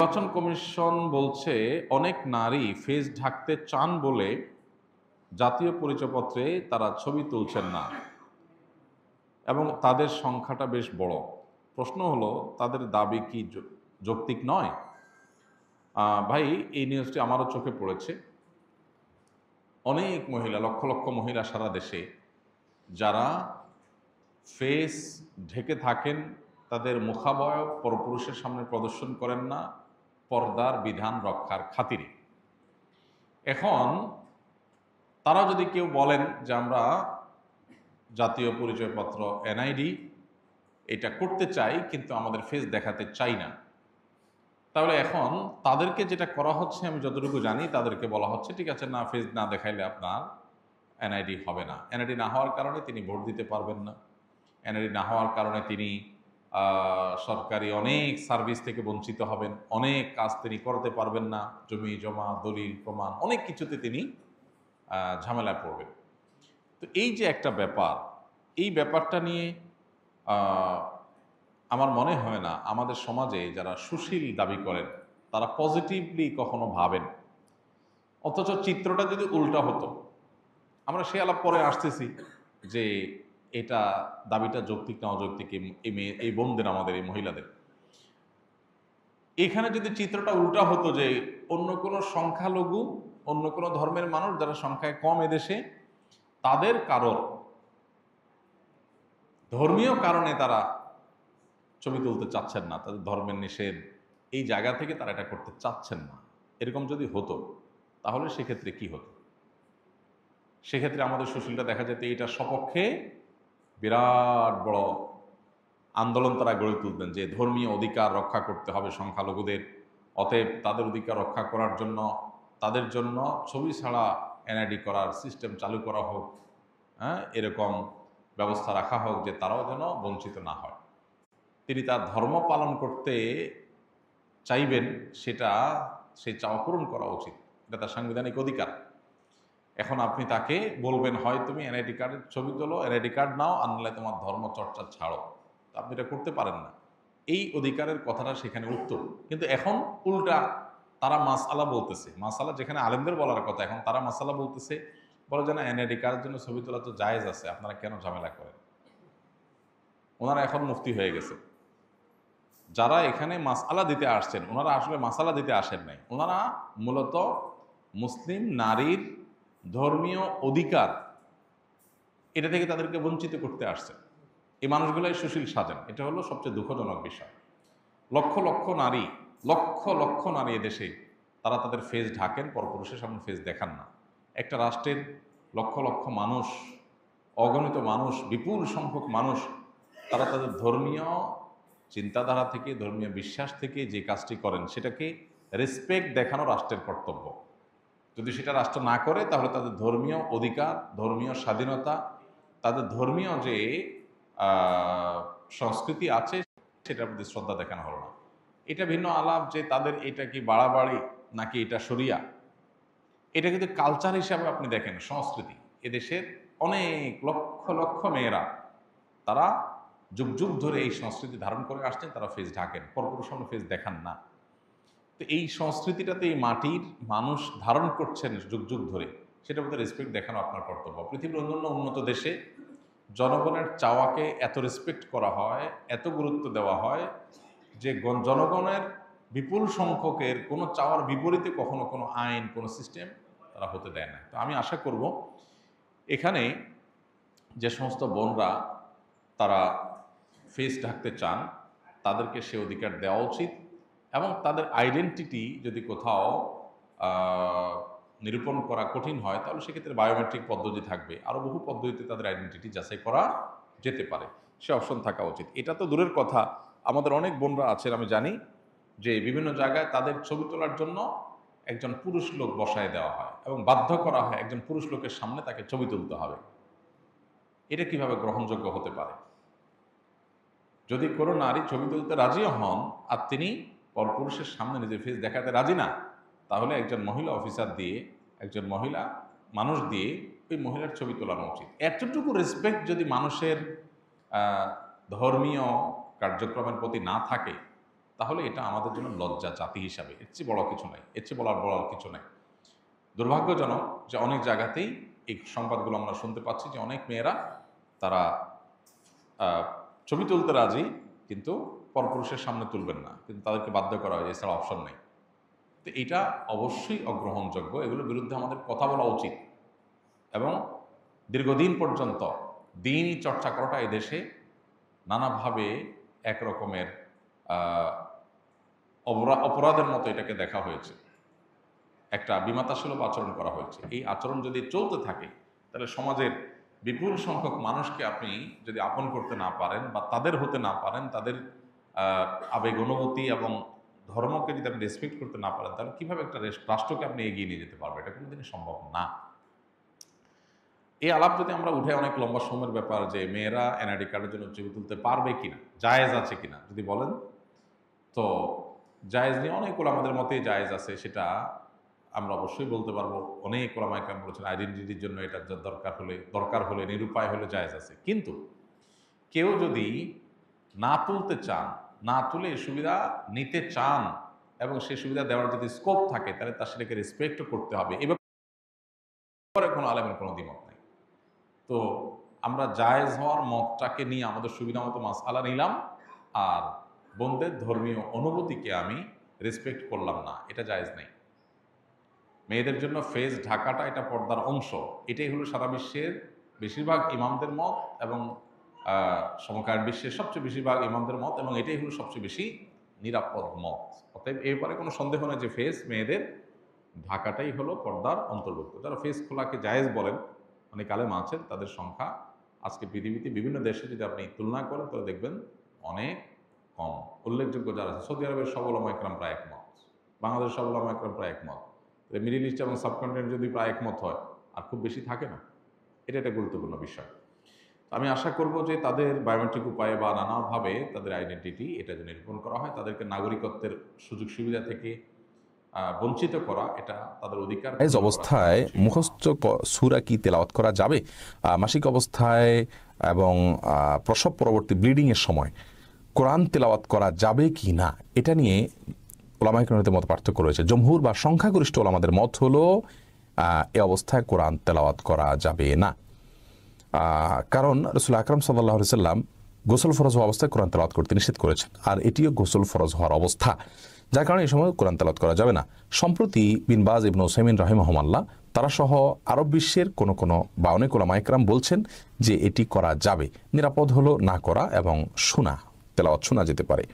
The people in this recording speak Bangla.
নির্বাচন কমিশন বলছে অনেক নারী ফেস ঢাকতে চান বলে জাতীয় পরিচয়পত্রে তারা ছবি তুলছেন না এবং তাদের সংখ্যাটা বেশ বড়। প্রশ্ন হলো, তাদের দাবি কি যৌক্তিক নয়? ভাই, এই নিউজটি আমারও চোখে পড়েছে। অনেক মহিলা, লক্ষ লক্ষ মহিলা সারা দেশে যারা ফেস ঢেকে থাকেন, তাদের মুখাবয়ব পরপুরুষের সামনে প্রদর্শন করেন না পর্দার বিধান রক্ষার খাতিরে। এখন তারা যদি কেউ বলেন যে আমরা জাতীয় পরিচয়পত্র এনআইডি এটা করতে চাই কিন্তু আমাদের ফেস দেখাতে চাই না, তাহলে এখন তাদেরকে যেটা করা হচ্ছে, আমি যতটুকু জানি, তাদেরকে বলা হচ্ছে ঠিক আছে, না ফেস না দেখাইলে আপনার এনআইডি হবে না। এনআইডি না হওয়ার কারণে তিনি ভোট দিতে পারবেন না। এনআইডি না হওয়ার কারণে তিনি সরকারি অনেক সার্ভিস থেকে বঞ্চিত হবেন, অনেক কাজ তিনি করতে পারবেন না, জমি জমা দলিল প্রমাণ অনেক কিছুতে তিনি ঝামেলায় পড়বেন। তো এই যে একটা ব্যাপার, এই ব্যাপারটা নিয়ে আমার মনে হয় না আমাদের সমাজে যারা সুশীল দাবি করেন তারা পজিটিভলি কখনো ভাবেন। অথচ চিত্রটা যদি উল্টা হতো, আমরা সে আলাপ পরে আসতেছি যে এটা দাবিটা যৌক্তিক না অযৌক্তিক, এই বোনদের, আমাদের এই মহিলাদের। এখানে যদি চিত্রটা উল্টা হতো যে অন্য কোনো সংখ্যালঘু, অন্য কোনো ধর্মের মানুষ যারা সংখ্যায় কম এদেশে, তাদের কারোর ধর্মীয় কারণে তারা ছবি তুলতে চাচ্ছেন না, তাদের ধর্মের নিষেধ, এই জায়গা থেকে তারা এটা করতে চাচ্ছেন না, এরকম যদি হতো তাহলে সেক্ষেত্রে কি হতো? সেক্ষেত্রে আমাদের সুশীলটা দেখা যেত এইটার সপক্ষে বিরাট বড় আন্দোলন তারা গড়ে তুলতেন যে ধর্মীয় অধিকার রক্ষা করতে হবে সংখ্যালঘুদের, অতএব তাদের অধিকার রক্ষা করার জন্য তাদের জন্য ছবি ছাড়া এনআইডি করার সিস্টেম চালু করা হোক, এরকম ব্যবস্থা রাখা হোক যে তারাও যেন বঞ্চিত না হয়। তিনি তার ধর্ম পালন করতে চাইবেন, সেটা সেই চাওয়া পূরণ করা উচিত, এটা তার সাংবিধানিক অধিকার। এখন আপনি তাকে বলবেন হয় তুমি এনআইডি কার্ডের ছবি তোলো, এনআইডি কার্ড নাও, আর নাহলে তোমার ধর্ম চর্চা ছাড়ো, আপনি এটা করতে পারেন না। এই অধিকারের কথাটা সেখানে উত্তর, কিন্তু এখন উল্টা তারা মাসআলা বলতেছে, মাসআলা যেখানে আলেমদের বলার কথা, এখন তারা মাসআলা বলতেছে, বলে যে না এনআইডি কার্ডের জন্য ছবি তোলা তো জায়েজ আছে, আপনারা কেন ঝামেলা করেন। ওনারা এখন মুফতি হয়ে গেছে। যারা এখানে মাসআলা দিতে আসছেন, ওনারা আসলে মাসআলা দিতে আসেন নাই, ওনারা মূলত মুসলিম নারীর ধর্মীয় অধিকার এটা থেকে তাদেরকে বঞ্চিত করতে আসছেন। এই মানুষগুলাই সুশীল সাজেন, এটা হলো সবচেয়ে দুঃখজনক বিষয়। লক্ষ লক্ষ নারী, লক্ষ লক্ষ নারী এদেশে তারা তাদের ফেস ঢাকেন, পরপুরুষের সামনে ফেস দেখান না। একটা রাষ্ট্রের লক্ষ লক্ষ মানুষ, অগণিত মানুষ, বিপুল সংখ্যক মানুষ, তারা তাদের ধর্মীয় চিন্তাধারা থেকে, ধর্মীয় বিশ্বাস থেকে যে কাজটি করেন সেটাকে রেসপেক্ট দেখানো রাষ্ট্রের কর্তব্য। যদি সেটা রাষ্ট্র না করে তাহলে তাদের ধর্মীয় অধিকার, ধর্মীয় স্বাধীনতা, তাদের ধর্মীয় যে সংস্কৃতি আছে সেটার প্রতি শ্রদ্ধা দেখানো হলো না। এটা ভিন্ন আলাপ যে তাদের এটা কি বাড়াবাড়ি নাকি এটা শরিয়া, এটা কিন্তু কালচার হিসাবে আপনি দেখেন, সংস্কৃতি। এদেশের অনেক লক্ষ লক্ষ মেয়েরা তারা যুগ যুগ ধরে এই সংস্কৃতি ধারণ করে আসছেন, তারা ফেস ঢাকেন, পরপুরুষ সামনে ফেস দেখান না। তো এই সংস্কৃতিটাতে এই মাটির মানুষ ধারণ করছেন যুগ যুগ ধরে, সেটার প্রতি রেসপেক্ট দেখানো আপনার কর্তব্য। পৃথিবীর অন্যান্য উন্নত দেশে জনগণের চাওয়াকে এত রেসপেক্ট করা হয়, এত গুরুত্ব দেওয়া হয় যে জনগণের বিপুল সংখ্যকের কোনো চাওয়ার বিপরীতে কখনো কোনো আইন, কোনো সিস্টেম তারা হতে দেয় না। তো আমি আশা করব এখানে যে সমস্ত বোনরা তারা ফেস ঢাকতে চান তাদেরকে সে অধিকার দেওয়া উচিত, এবং তাদের আইডেন্টিটি যদি কোথাও নিরূপণ করা কঠিন হয় তাহলে সেক্ষেত্রে বায়োমেট্রিক পদ্ধতি থাকবে, আরও বহু পদ্ধতিতে তাদের আইডেন্টিটি যাচাই করা যেতে পারে, সে অপশন থাকা উচিত। এটা তো দূরের কথা, আমাদের অনেক বোনরা আছেন, আমি জানি যে বিভিন্ন জায়গায় তাদের ছবি তোলার জন্য একজন পুরুষ লোক বসায় দেওয়া হয় এবং বাধ্য করা হয় একজন পুরুষ লোকের সামনে তাকে ছবি তুলতে হবে। এটা কিভাবে গ্রহণযোগ্য হতে পারে? যদি কোনো নারী ছবি তুলতে রাজিও হন আর তিনি পরপুরুষের সামনে নিজের ফেস দেখাতে রাজি না, তাহলে একজন মহিলা অফিসার দিয়ে, একজন মহিলা মানুষ দিয়ে ওই মহিলার ছবি তোলানো উচিত। এতটুকু রেসপেক্ট যদি মানুষের ধর্মীয় কার্যক্রমের প্রতি না থাকে, তাহলে এটা আমাদের জন্য লজ্জা জাতি হিসাবে, এর চেয়ে বড় কিছু নাই, এর চেয়ে বলার কিছু নাই। দুর্ভাগ্যজনক যে অনেক জায়গাতেই এই সংবাদগুলো আমরা শুনতে পাচ্ছি যে অনেক মেয়েরা তারা ছবি তুলতে রাজি, কিন্তু পরপুরুষের সামনে তুলবেন না, কিন্তু তাদেরকে বাধ্য করা হয়, এছাড়া অপশন নেই। তো এটা অবশ্যই অগ্রহণযোগ্য, এগুলোর বিরুদ্ধে আমাদের কথা বলা উচিত এবং দীর্ঘদিন পর্যন্ত দিনই চর্চা করাটা এই দেশে নানাভাবে একরকমের অপরাধের মতো এটাকে দেখা হয়েছে, একটা বিমাতাসুলভ আচরণ করা হয়েছে। এই আচরণ যদি চলতে থাকে তাহলে সমাজের বিপুল সংখ্যক মানুষকে আপনি যদি আপন করতে না পারেন বা তাদের হতে না পারেন, তাদের আবেগ অনুভূতি এবং ধর্মকে যদি আপনি রেসপেক্ট করতে না পারেন, তাহলে কীভাবে একটা রাষ্ট্রকে আপনি এগিয়ে নিয়ে যেতে পারবেন? এটা কোনোদিনই সম্ভব না। এই আলাপ যদি আমরা উঠে অনেক লম্বা সময়ের ব্যাপার যে মেয়েরা এনআইডি কার্ডের জন্য ছবি তুলতে পারবে কিনা, জায়েজ আছে কিনা যদি বলেন, তো জায়েজ নিয়ে অনেক আমাদের মতেই জায়েজ আছে, সেটা আমরা অবশ্যই বলতে পারবো। অনেক ওলামায়ে কেরাম বলেছেন আইডেন্টিটির জন্য এটা দরকার হলে নিরুপায় হলে জায়েজ আছে। কিন্তু কেউ যদি না তুলতে চান, না তুলে সুবিধা নিতে চান এবং সেই সুবিধা দেওয়ার যদি স্কোপ থাকে, তাহলে তার সেটাকে রেসপেক্ট করতে হবে। এ ব্যাপারে কোনো আলেমের কোনো দ্বিমত নেই। তো আমরা জায়েজ হওয়ার মতটাকে নিয়ে আমাদের সুবিধা মতো মাসআলা নিলাম, আর বোনদের ধর্মীয় অনুভূতিকে আমি রেসপেক্ট করলাম না, এটা জায়েজ নেই। মেয়েদের জন্য ফেস ঢাকাটা এটা পর্দার অংশ, এটাই হলো সারা বিশ্বের বেশিরভাগ ইমামদের মত এবং সমকালীন বিশ্বের সবচেয়ে বেশিরভাগ ইমামদের মত, এবং এটাই হলো সবচেয়ে বেশি নিরাপদ মত। অতএব এর ব্যাপারে কোনো সন্দেহ নেই যে ফেস মেয়েদের ঢাকাটাই হলো পর্দার অন্তর্ভুক্ত। যারা ফেস খোলাকে জায়েজ বলেন অনেক আলেম আছেন, তাদের সংখ্যা আজকে পৃথিবীতে বিভিন্ন দেশে যদি আপনি তুলনা করেন তাহলে দেখবেন অনেক কম। উল্লেখযোগ্য যারা আছে, সৌদি আরবের সব ওলামায়ে কেরাম প্রায় একমত, বাংলাদেশের সব ওলামায়ে কেরাম প্রায় একমত, মিডিল ইস্ট এবং সাবকন্টিনেন্ট যদি প্রায় একমত হয়, আর খুব বেশি থাকে না। এটা একটা গুরুত্বপূর্ণ বিষয়। আমি আশা করব যে তাদের বায়োমেট্রিক উপায়ে বা নানাভাবে তাদের আইডেন্টিটি এটা যে নিরূপণ করা হয়, তাদেরকে নাগরিকত্বের সুযোগ সুবিধা থেকে বঞ্চিত করা এটা তাদের অধিকার। এই অবস্থায় মুখস্থ সূরা কি তেলাওয়াত করা যাবে? মাসিক অবস্থায় এবং প্রসব পরবর্তী ব্লিডিং এর সময় কোরআন তেলাওয়াত করা যাবে কি না, এটা নিয়ে ওলামায়ে কেরামের মত পার্থক্য রয়েছে। জমহুর বা সংখ্যাগরিষ্ঠ ওলামাদের মত হলো এই অবস্থায় কোরআন তেলাওয়াত করা যাবে না, কারণ রাসূল আকরাম সাল্লাল্লাহু আলাইহি সাল্লাম গোসল ফরজ হওয়া অবস্থায় কোরআন তেলাওয়াত করতে নিষেধ করেছেন, আর এটিও গোসল ফরজ হওয়ার অবস্থা, যার কারণে এই সময় কোরআন তেলাওয়াত করা যাবে না। সম্প্রতি বিন বাজ ইবনে উসাইমিন রাহিমাহুল্লাহ তারা সহ আরব বিশ্বের কোনো বা অনেক ওলামায়ে কেরাম বলছেন যে এটি করা যাবে। নিরাপদ হলো না করা এবং শোনা, তেলাওয়াত শোনা যেতে পারে।